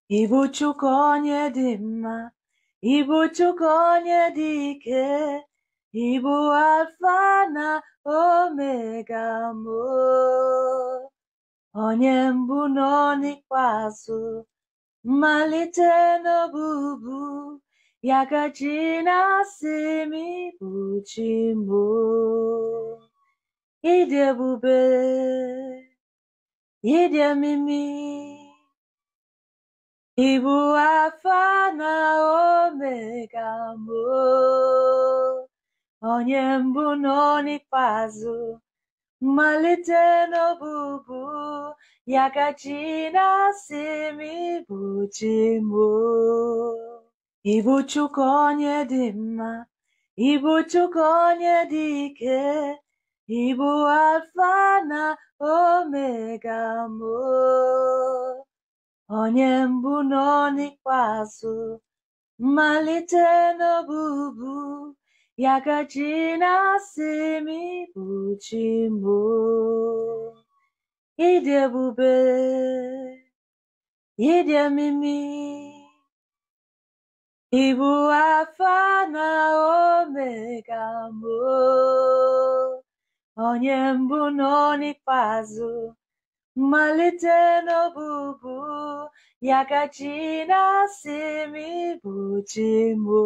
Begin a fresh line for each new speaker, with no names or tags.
Ibu Chukwu onye dị mma, Ibu Chukwu onye dị ike, Ibu Alfa na Omega mo, onye mbụ nọ n'ikpeazụ, mmalite n'ọbụbụ, ya ka chi na-asị m ịbụ chi mbụ. Ịdị ebube, ịdị omimi, Ibu Alfa na Omega mo, onye mbụ nọ n'ikpeazụ, mmalite n'ọbụbụ, ya ka chi na-asị m ịbụ chi mbụ. Ibu Chukwu onye dị mma, Ibu Chukwu onye dị ike, Ibu Alfa na Omega mo, onye mbụ nọ n'ikpeazụ, mmalite n'ọbụbụ, ya ka chi na-asị m ịbụ chi mbụ. Ịdị ebube, ịdị omimi, Ibu Alfa na Omega mo, onye mbụ nọ n'ikpeazụ, mmalite n'ọbụbụ, ya ka chi na-asị m ịbụ chi mbụ.